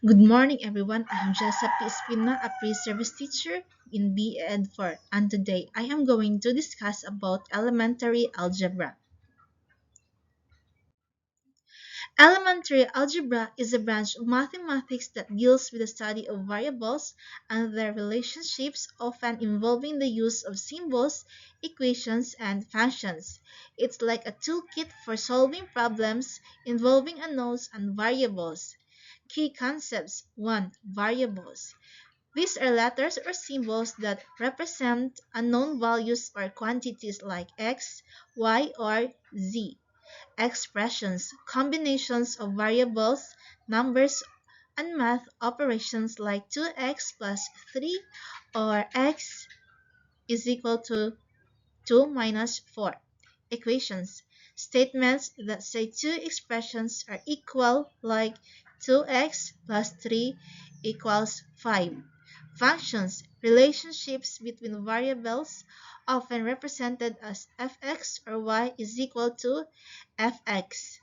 Good morning, everyone. I am Jessa P. Espina, a pre-service teacher in B.Ed 4, and today I am going to discuss about elementary algebra. Elementary algebra is a branch of mathematics that deals with the study of variables and their relationships, often involving the use of symbols, equations, and functions. It's like a toolkit for solving problems involving unknowns and variables. Key concepts 1. Variables. These are letters or symbols that represent unknown values or quantities like x, y, or z. Expressions, combinations of variables, numbers, and math operations like 2x plus 3 or x is equal to 2 minus 4. Equations, statements that say two expressions are equal like 2x plus 3 equals 5. Functions, relationships between variables, often represented as fx or y is equal to fx.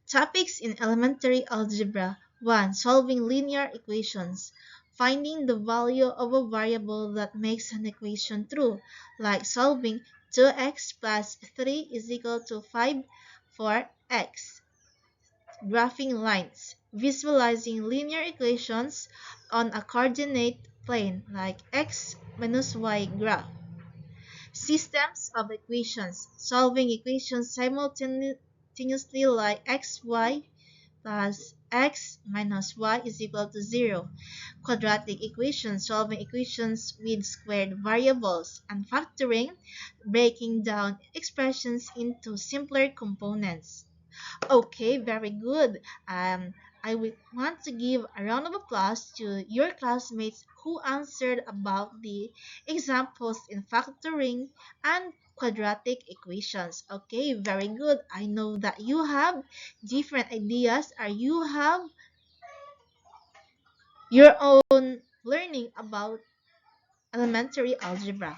Topics in elementary algebra 1. Solving linear equations. Finding the value of a variable that makes an equation true, like solving 2x plus 3 is equal to 5 for x. Graphing lines. Visualizing linear equations on a coordinate plane, like x minus y graph. Systems of equations. Solving equations simultaneously like xy plus x minus y is equal to 0. Quadratic equations. Solving equations with squared variables. And factoring. Breaking down expressions into simpler components. Okay, very good. I would want to give a round of applause to your classmates who answered about the examples in factoring and quadratic equations. Okay, very good. I know that you have different ideas or you have your own learning about elementary algebra.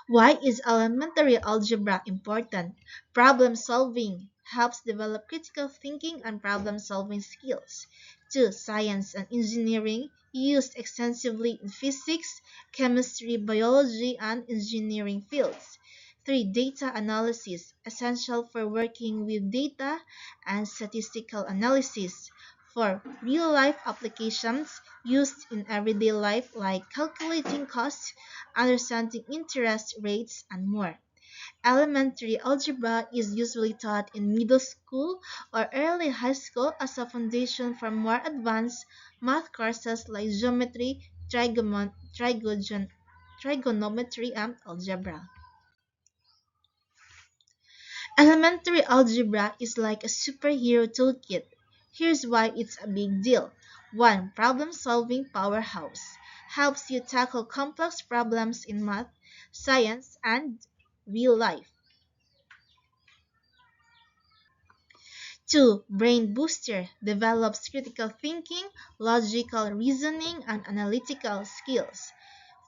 Why is elementary algebra important? Problem solving helps develop critical thinking and problem solving skills. 2. Science and engineering used extensively in physics, chemistry, biology, and engineering fields. 3. Data analysis essential for working with data and statistical analysis. 4. Real-life applications used in everyday life like calculating costs, understanding interest rates, and more. Elementary algebra is usually taught in middle school or early high school as a foundation for more advanced math courses like geometry, trigonometry, and algebra. Elementary algebra is like a superhero toolkit. Here's why it's a big deal. 1. Problem-solving powerhouse. Helps you tackle complex problems in math, science, and real life. 2. Brain booster. Develops critical thinking, logical reasoning, and analytical skills.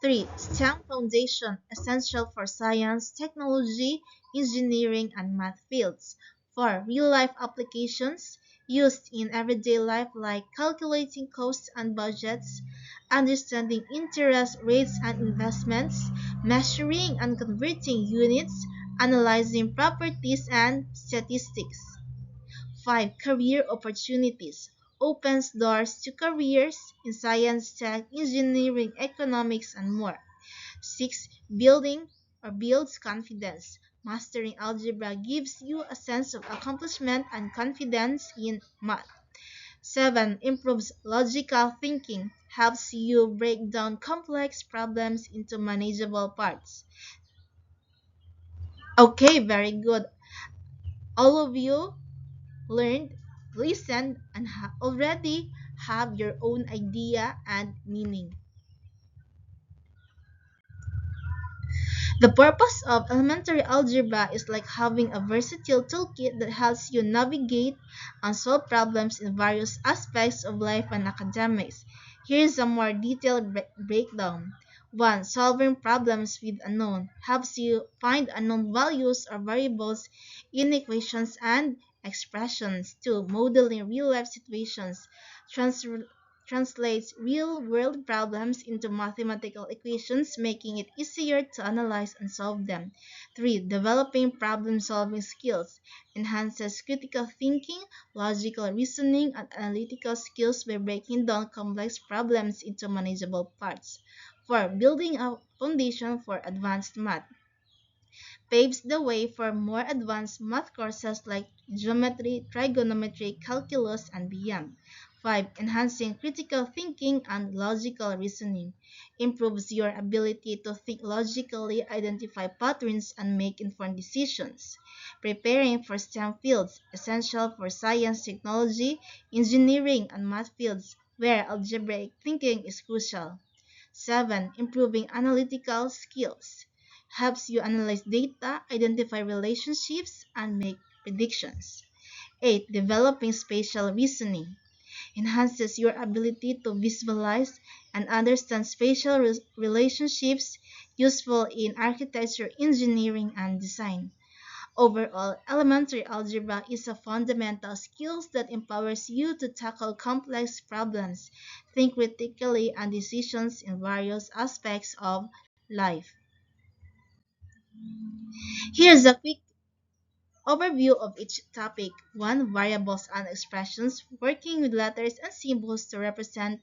3. STEM foundation, essential for science, technology, engineering, and math fields. 4. Real-life applications, used in everyday life like calculating costs and budgets, understanding interest rates and investments, measuring and converting units, analyzing properties and statistics. 5. Career opportunities. Opens doors to careers in science, tech, engineering, economics, and more. 6. Building or builds confidence. Mastering algebra gives you a sense of accomplishment and confidence in math. 7. Improves logical thinking. Helps you break down complex problems into manageable parts. Okay, very good. All of you learned, listened, and already have your own idea and meaning. The purpose of elementary algebra is like having a versatile toolkit that helps you navigate and solve problems in various aspects of life and academics. Here's a more detailed breakdown. 1. Solving problems with unknown helps you find unknown values or variables in equations and expressions. 2. Modeling real-life situations trans- translates real-world problems into mathematical equations, making it easier to analyze and solve them. 3. Developing problem-solving skills enhances critical thinking, logical reasoning, and analytical skills by breaking down complex problems into manageable parts. 4. Building a foundation for advanced math paves the way for more advanced math courses like geometry, trigonometry, calculus, and beyond. 5. Enhancing critical thinking and logical reasoning improves your ability to think logically, identify patterns, and make informed decisions. Preparing for STEM fields, essential for science, technology, engineering, and math fields where algebraic thinking is crucial. 7. Improving analytical skills helps you analyze data, identify relationships, and make predictions. 8. Developing spatial reasoning enhances your ability to visualize and understand spatial relationships useful in architecture, engineering, and design. Overall, elementary algebra is a fundamental skill that empowers you to tackle complex problems, think critically, and decisions in various aspects of life. Here's a quick overview of each topic. 1. Variables and expressions, working with letters and symbols to represent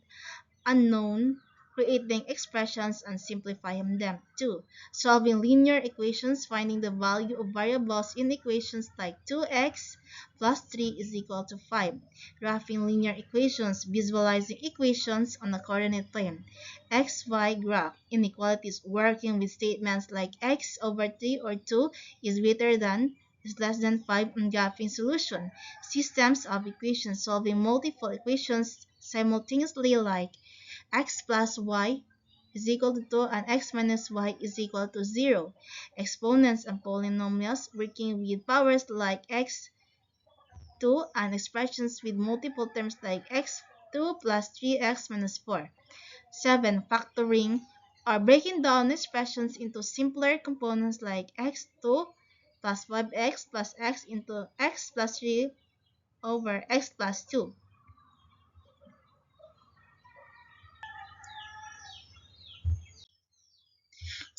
unknown, creating expressions and simplifying them. 2. Solving linear equations, finding the value of variables in equations like 2x plus 3 is equal to 5. Graphing linear equations, visualizing equations on a coordinate plane. XY graph, inequalities, working with statements like x over 3 or 2 is greater than is less than 5 on graphing solution. Systems of equations, solving multiple equations simultaneously like x plus y is equal to 2 and x minus y is equal to 0. Exponents and polynomials, working with powers like x2 and expressions with multiple terms like x2 plus 3x minus 4. 7. Factoring or breaking down expressions into simpler components like x2 plus 5x plus x into x plus 3 over x plus 2.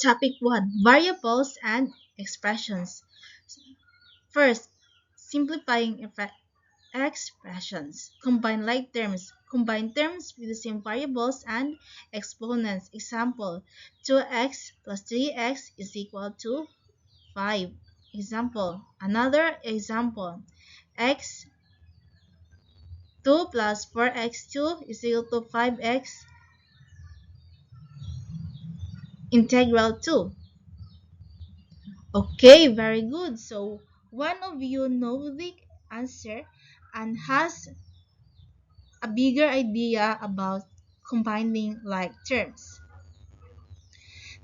Topic 1. Variables and expressions. First, simplifying expressions. Combine like terms. Combine terms with the same variables and exponents. Example, 2x plus 3x is equal to 5. Example, another example, x 2 plus 4x2 is equal to 5x integral 2. Okay, very good. So one of you know the answer and has a bigger idea about combining like terms.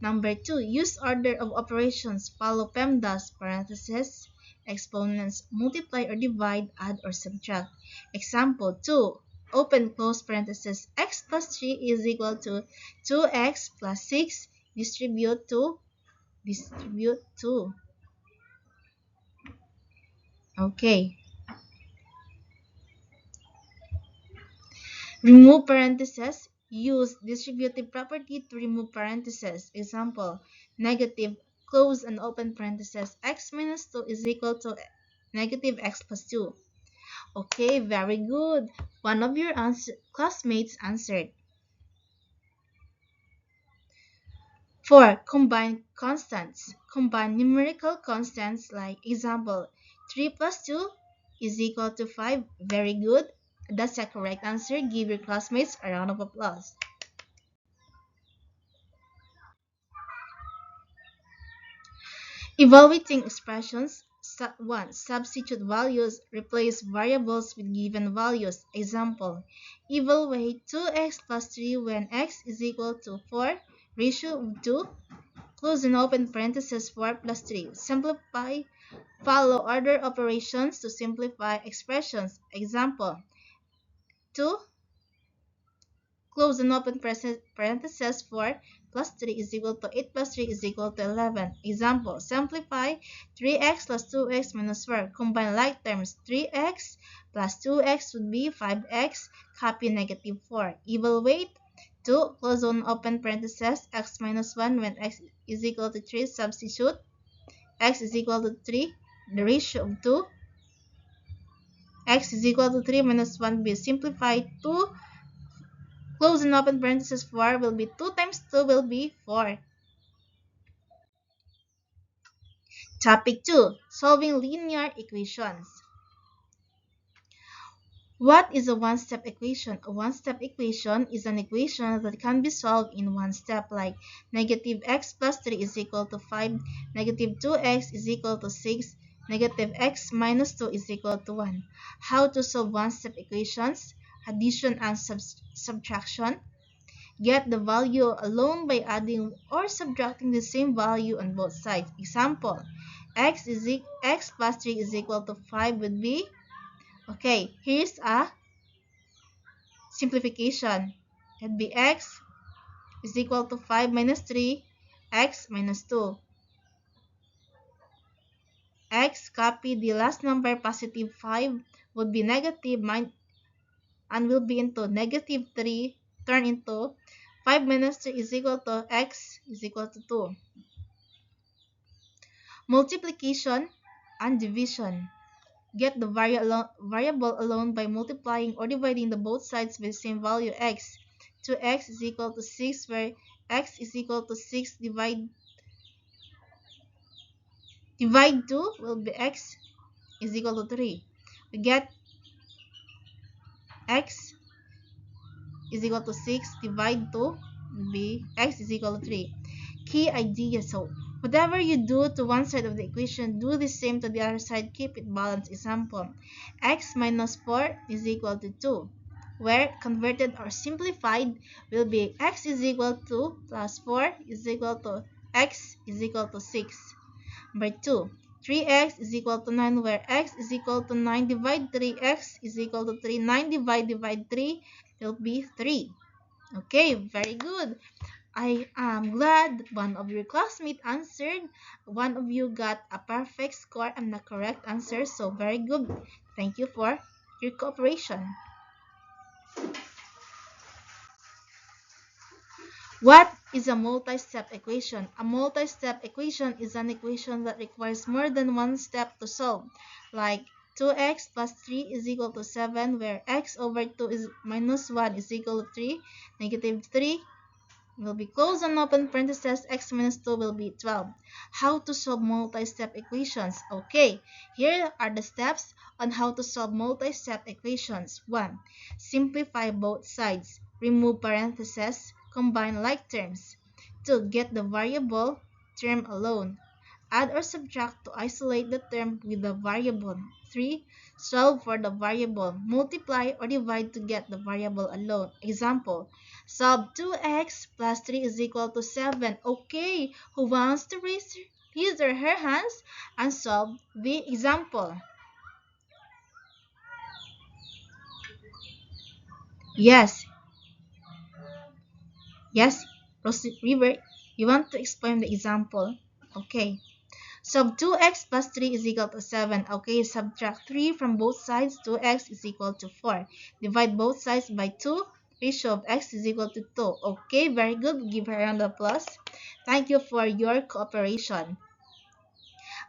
Number 2, use order of operations. Follow PEMDAS parentheses, exponents, multiply or divide, add or subtract. Example 2, open close parentheses, x plus 3 is equal to 2x plus 6, distribute 2. Okay. Remove parentheses. Use distributive property to remove parentheses. Example, negative close and open parentheses. X minus 2 is equal to negative x plus 2. Okay, very good. One of your classmates answered. 4. Combine constants. Combine numerical constants like example, 3 plus 2 is equal to 5. Very good. That's the correct answer. Give your classmates a round of applause. Evaluating expressions. 1. Substitute values. Replace variables with given values. Example, evaluate 2x plus 3 when x is equal to 4, ratio of 2, close and open parentheses 4 plus 3. Simplify. Follow order operations to simplify expressions. Example, 2 close and open parentheses, 4 plus 3 is equal to 8 plus 3 is equal to 11. Example, simplify 3x plus 2x minus 4. Combine like terms. 3x plus 2x would be 5x. Copy negative 4. Evaluate 2 close and open parentheses x minus 1 when x is equal to 3. Substitute x is equal to 3. The ratio of 2 x is equal to 3 minus 1 be simplified. 2 close and open parentheses 4 will be 2 times 2 will be 4. Topic 2. Solving linear equations. What is a one-step equation? A one-step equation is an equation that can be solved in one step, like negative x plus 3 is equal to 5, negative 2x is equal to 6, negative x minus 2 is equal to 1. How to solve one-step equations? Addition and subtraction. Get the value alone by adding or subtracting the same value on both sides. Example, x plus 3 is equal to 5 would be, okay, here's a simplification. It'd be x is equal to 5 minus 3, x minus 2. X, copy the last number, positive 5 would be negative and will be into negative 3, turn into 5 minus 3 is equal to x is equal to 2. Multiplication and division. Get the variable alone by multiplying or dividing the both sides by the same value x. 2x is equal to 6, where x is equal to 6 divide 2 will be x is equal to 3. We get x is equal to 6 divide 2 will be x is equal to 3. Key idea. So whatever you do to one side of the equation, do the same to the other side. Keep it balanced. Example, x minus 4 is equal to 2, where converted or simplified will be x is equal to plus 4 is equal to x is equal to 6. Number 2, 3x is equal to 9, where x is equal to 9 divide 3, x is equal to 3. 9 divide 3 will be 3. Okay, very good. I am glad one of your classmates answered. One of you got a perfect score and the correct answer. So very good. Thank you for your cooperation. What is a multi-step equation? A multi-step equation is an equation that requires more than one step to solve, like 2x plus 3 is equal to 7, where x over 2 is minus 1 is equal to 3, negative 3 will be closed and open parentheses, x minus 2 will be 12. How to solve multi-step equations? Okay, here are the steps on how to solve multi-step equations. 1. Simplify both sides. Remove parentheses. Combine like terms. 2. Get the variable term alone. Add or subtract to isolate the term with the variable. 3. Solve for the variable. Multiply or divide to get the variable alone. Example, solve 2x plus 3 is equal to 7. Okay, who wants to raise his or her hands and solve the example? Yes. Yes, River, you want to explain the example? Okay. So 2x plus 3 is equal to 7. Okay, subtract 3 from both sides. 2x is equal to 4. Divide both sides by 2. Ratio of x is equal to 2. Okay, very good. Give her a round of applause. Thank you for your cooperation.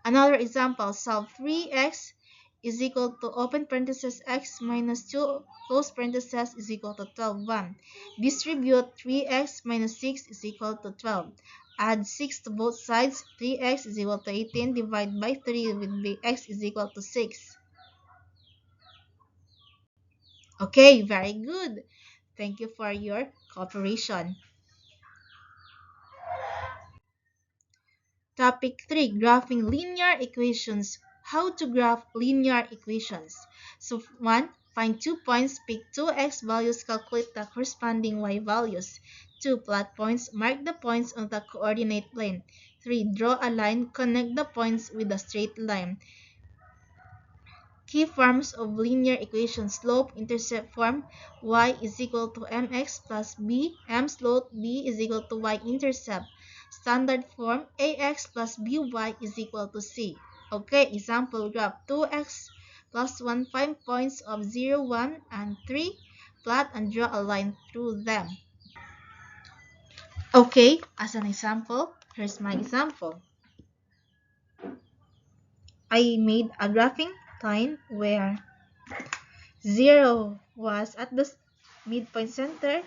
Another example, solve 3x is equal to open parenthesis x minus 2 close parenthesis is equal to 12. 1. Distribute 3x minus 6 is equal to 12. Add 6 to both sides. 3x is equal to 18. Divide by 3 will be x is equal to 6. Okay, very good. Thank you for your cooperation. Topic 3. Graphing linear equations. How to graph linear equations. So 1. Find 2 points, pick 2x values, calculate the corresponding y values. 2. Plot points, mark the points on the coordinate plane. 3. Draw a line, connect the points with a straight line. Key forms of linear equation: slope-intercept form, y is equal to mx plus b, m slope, b is equal to y-intercept. Standard form, ax plus by is equal to c. Okay, example graph: 2x plus 1, find points of 0, 1, and 3. Plot and draw a line through them. Okay, as an example, here's my example. I made a graphing line where 0 was at the midpoint center,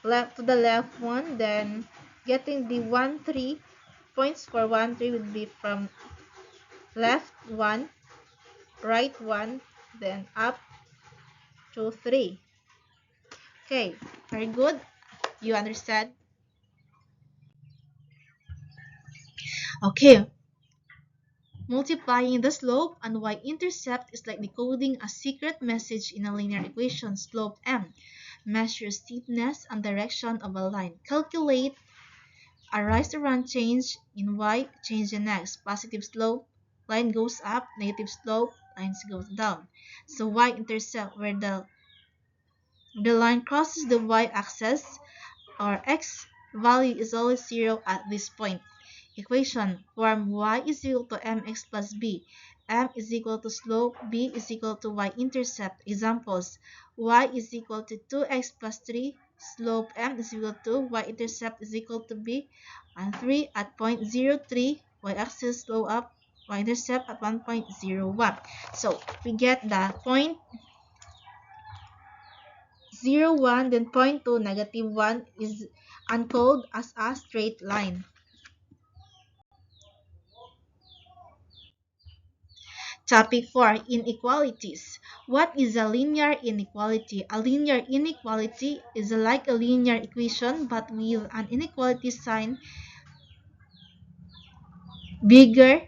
left to the left 1, then getting the 1, 3 points for 1, 3 would be from left 1, right 1, then up to 3. Okay, very good. You understand? Okay, multiplying the slope and y-intercept is like decoding a secret message in a linear equation. Slope m measures steepness and direction of a line. Calculate a rise to run change in y, change in x. Positive slope, line goes up. Negative slope, lines goes down. So y-intercept, where the line crosses the y-axis, or x value is always 0 at this point. Equation form: y is equal to mx plus b. M is equal to slope, b is equal to y-intercept. Examples: y is equal to 2x plus 3, slope m is equal to y-intercept is equal to b, and 3 at point 0, 3, y-axis slow up, y-intercept at 1.01. So we get the point 0, 1, then point 2, negative 1 is uncoded as a straight line. Topic 4. Inequalities. What is a linear inequality? A linear inequality is like a linear equation but with an inequality sign bigger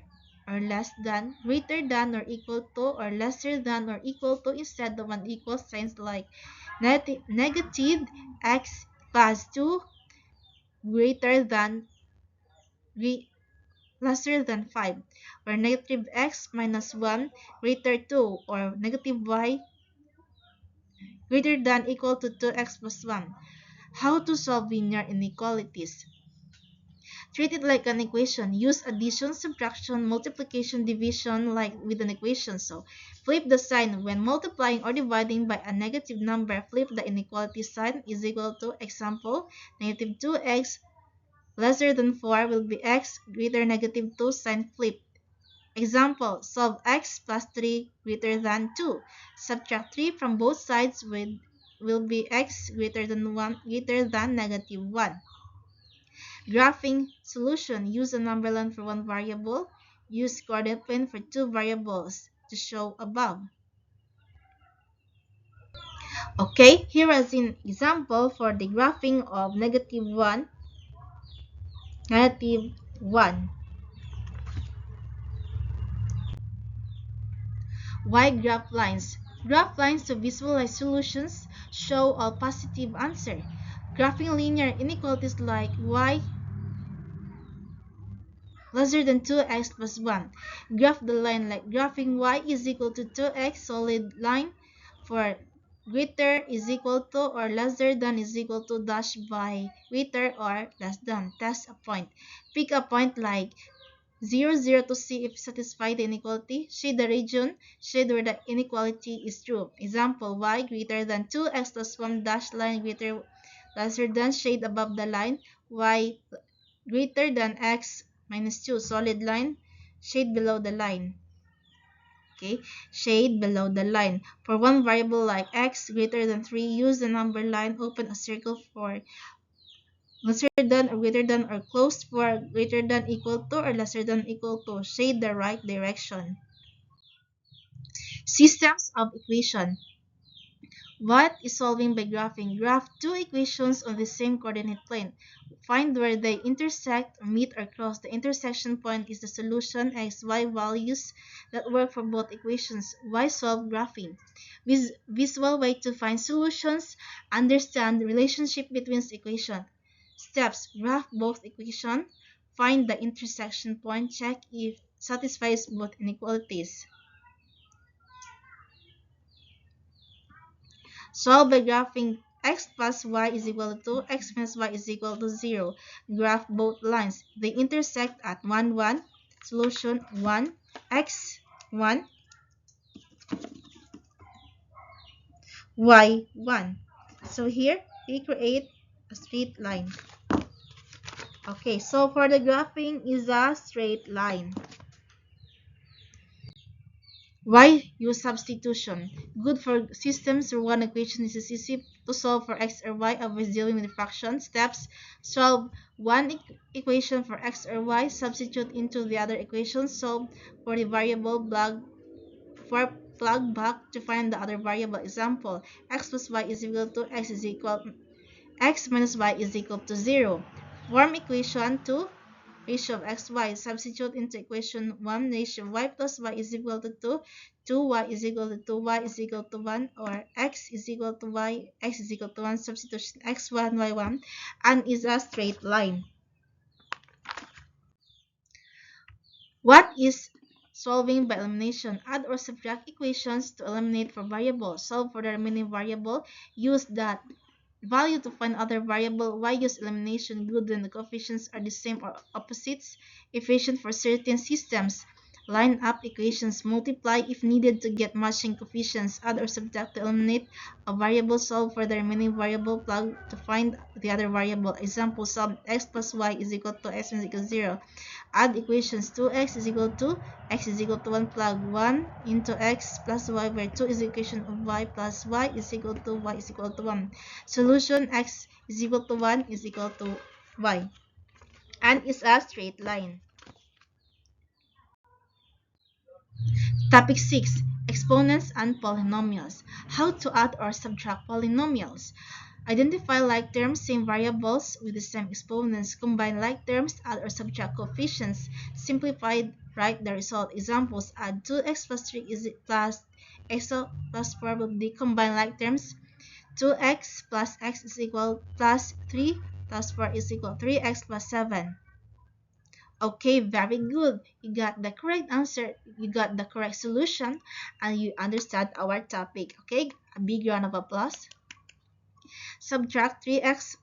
or less than, greater than or equal to, or lesser than or equal to instead of an equal signs like negative x plus 2 greater than lesser than 5, or negative x minus 1 greater 2, or negative y greater than equal to 2x plus 1. How to solve linear inequalities? Treat it like an equation. Use addition, subtraction, multiplication, division like with an equation. So, flip the sign. When multiplying or dividing by a negative number, flip the inequality sign is equal to, example, negative 2x lesser than 4 will be x greater negative 2 sign flip. Example, solve x plus 3 greater than 2. Subtract 3 from both sides will be x greater than 1 greater than negative 1. Graphing solution. Use a number line for one variable. Use coordinate plane for two variables to show above. Okay, here is an example for the graphing of negative 1, negative 1. Y graph lines. Graph lines to visualize solutions show all positive answer. Graphing linear inequalities like y lesser than 2x plus 1. Graph the line like graphing y is equal to 2x solid line for greater is equal to or lesser than is equal to dash by greater or less than. Test a point. Pick a point like 0, 0 to see if satisfy the inequality. Shade the region. Shade where the inequality is true. Example, y greater than 2x plus 1 dash line greater lesser than shade above the line. Y greater than x minus 2 solid line. Shade below the line. Okay, shade below the line. For one variable like x greater than 3, use the number line. Open a circle for lesser than or greater than, or closed for greater than equal to or lesser than equal to. Shade the right direction. Systems of equation. What is solving by graphing? Graph two equations on the same coordinate plane. Find where they intersect or meet or cross. The intersection point is the solution. X, Y values that work for both equations. Why solve graphing? Visual way to find solutions. Understand the relationship between equations. Steps: graph both equations. Find the intersection point. Check if satisfies both inequalities. Solve by graphing x plus y is equal to 2, x minus y is equal to 0. Graph both lines. They intersect at 1, 1. Solution 1, x 1, y 1. So here, we create a straight line. Okay, so for the graphing is a straight line. Why use substitution? Good for systems where one equation is easy to solve for x or y. Avoid dealing with fraction steps. Solve one equation for x or y. Substitute into the other equation. Solve for the variable plug back to find the other variable. Example: x plus y is equal to x minus y is equal to 0. Form equation 2. Ratio of x, y. Substitute into equation 1. Ratio of y plus y is equal to 2. 2y is equal to 2y is equal to 1. Or x is equal to y, x is equal to 1. Substitution x1, y1. And is a straight line. What is solving by elimination? Add or subtract equations to eliminate for variable. Solve for the remaining variable. Use that value to find other variable. Why use elimination? Good when the coefficients are the same or opposites. Efficient for certain systems. Line up equations. Multiply if needed to get matching coefficients. Add or subtract to eliminate a variable. Solve for the remaining variable. Plug to find the other variable. Example: solve x plus y is equal to x is equal to 0. Add equations. 2x is equal to x is equal to 1. Plug 1 into x plus y, where 2 is the equation of y plus y is equal to y is equal to 1. Solution: x is equal to 1 is equal to y. And is a straight line. Topic 6. Exponents and polynomials. How to add or subtract polynomials. Identify like terms, same variables with the same exponents. Combine like terms, add or subtract coefficients. Simplify, write the result. Examples: add 2x plus 3 is plus x plus 4 will be combine like terms. 2x plus x is equal plus 3 plus 4 is equal 3x plus 7. Okay, very good. You got the correct answer. You got the correct solution, and you understand our topic. Okay, a big round of applause. Subtract 3x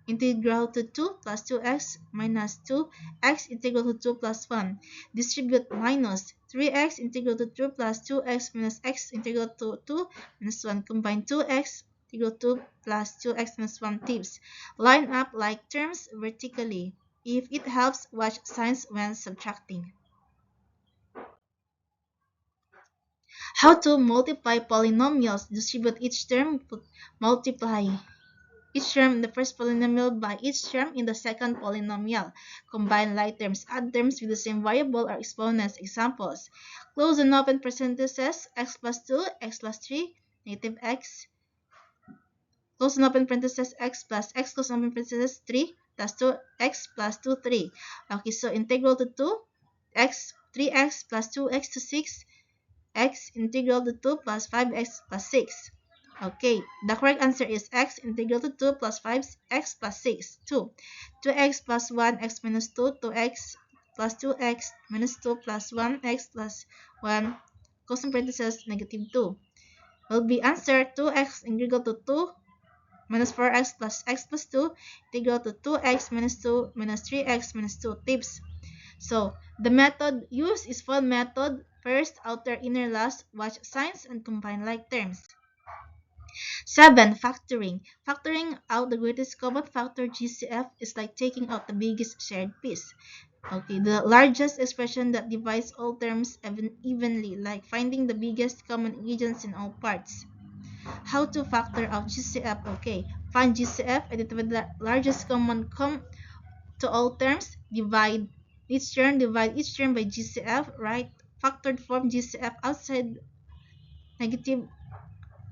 integral to 2 plus 2x minus 2x integral to 2 plus 1. Distribute minus 3x integral to 2 plus 2x minus x integral to 2 minus 1. Combine 2x integral to 2 plus 2x minus 1 tips. Line up like terms vertically. If it helps, watch signs when subtracting. How to multiply polynomials. Distribute each term, multiply each term in the first polynomial by each term in the second polynomial. Combine like terms. Add terms with the same variable or exponents. Examples: close and open parentheses, x plus 2, x plus 3, negative x. Close and open parentheses, x plus x, close and open parentheses, 3 plus 2x plus 2, 3. Okay, so integral to 2, x, 3x plus 2x to 6, x integral to 2 plus 5x plus 6. Okay, the correct answer is x integral to 2 plus 5x plus 6, 2. 2x plus 1, x minus 2, 2x plus 2x minus 2 plus 1x plus 1, close parentheses, negative 2. Will be answer 2x integral to 2 minus 4x plus x plus 2 integral to 2x minus 2 minus 3x minus 2 tips. So, the method used is fold method. First, outer, inner, last. Watch signs and combine like terms. 7. Factoring. Factoring out the greatest common factor, GCF, is like taking out the biggest shared piece. Okay, the largest expression that divides all terms evenly, like finding the biggest common ingredients in all parts. How to factor out GCF? Okay, find GCF, identify the largest common to all terms, divide each term by GCF, right? Factored form GCF outside, negative,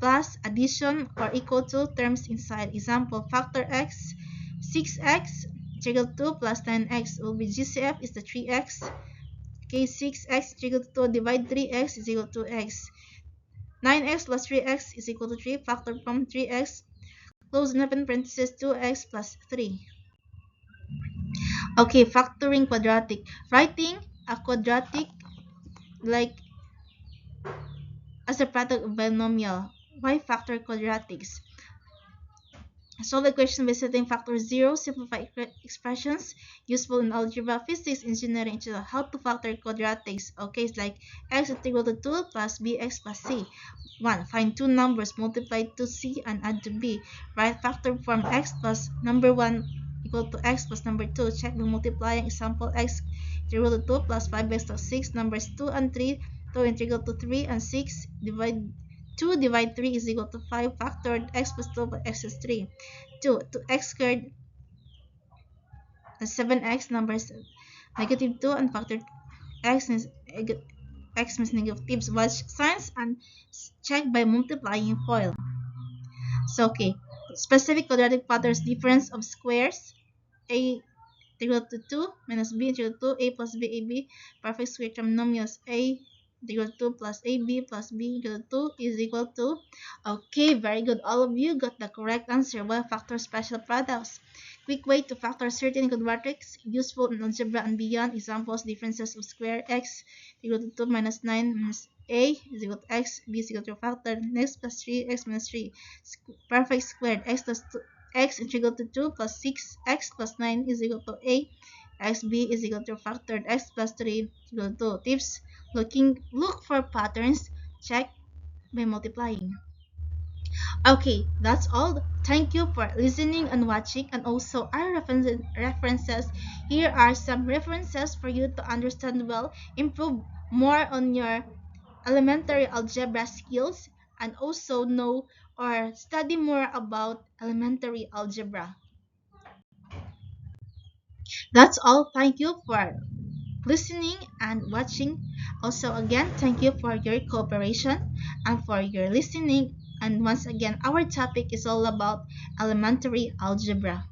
plus, addition, or equal to terms inside. Example: factor x, 6x integral to 2 plus 9x will be GCF is the 3x. Okay, 6x integral to 2 divide 3x is equal to x. 9x plus 3x is equal to 3. Factor from 3x, close and open parentheses, 2x plus 3. Okay, factoring quadratic. Writing a quadratic like as a product of binomial. Y factor quadratics. Solve the equation by setting factor 0, simplify expressions useful in algebra, physics, engineering, etc. How to factor quadratics. Okay, it's like x is equal to 2 plus bx plus c. 1. Find two numbers, multiply to c and add to b. Write factor form x plus number 1 equal to x plus number 2. Check by multiplying example x is equal to 2 plus 5x plus 6. Numbers 2 and 3. 2 is equal to 3 and 6. Divide 2 divide 3 is equal to 5 factored x plus 2 by x is 3. 2 to x squared is 7x numbers negative 2 and factor x is x means negatives watch signs and check by multiplying FOIL. So okay, specific quadratic patterns difference of squares a equal to 2 minus b equal to 2 a plus b ab perfect square trinomials a equal to 2 plus ab plus b equal to 2 is equal to. Okay, very good, all of you got the correct answer. Well, factor special products, quick way to factor certain quadratics useful in algebra and beyond. Examples: differences of square x equal to 2 minus 9 minus a is equal to x, b is equal to factor x plus 3 x minus 3, perfect squared x plus 2 x is equal to 2 plus 6x plus 9 is equal to a, xb is equal to factored x plus 3 equal to. Tips: look for patterns, check by multiplying. Okay, that's all. Thank you for listening and watching, and also our references. Here are some references for you to understand well, improve more on your elementary algebra skills, and also know or study more about elementary algebra. That's all. Thank you for listening and watching. Also, again, thank you for your cooperation and for your listening. And once again, our topic is all about elementary algebra.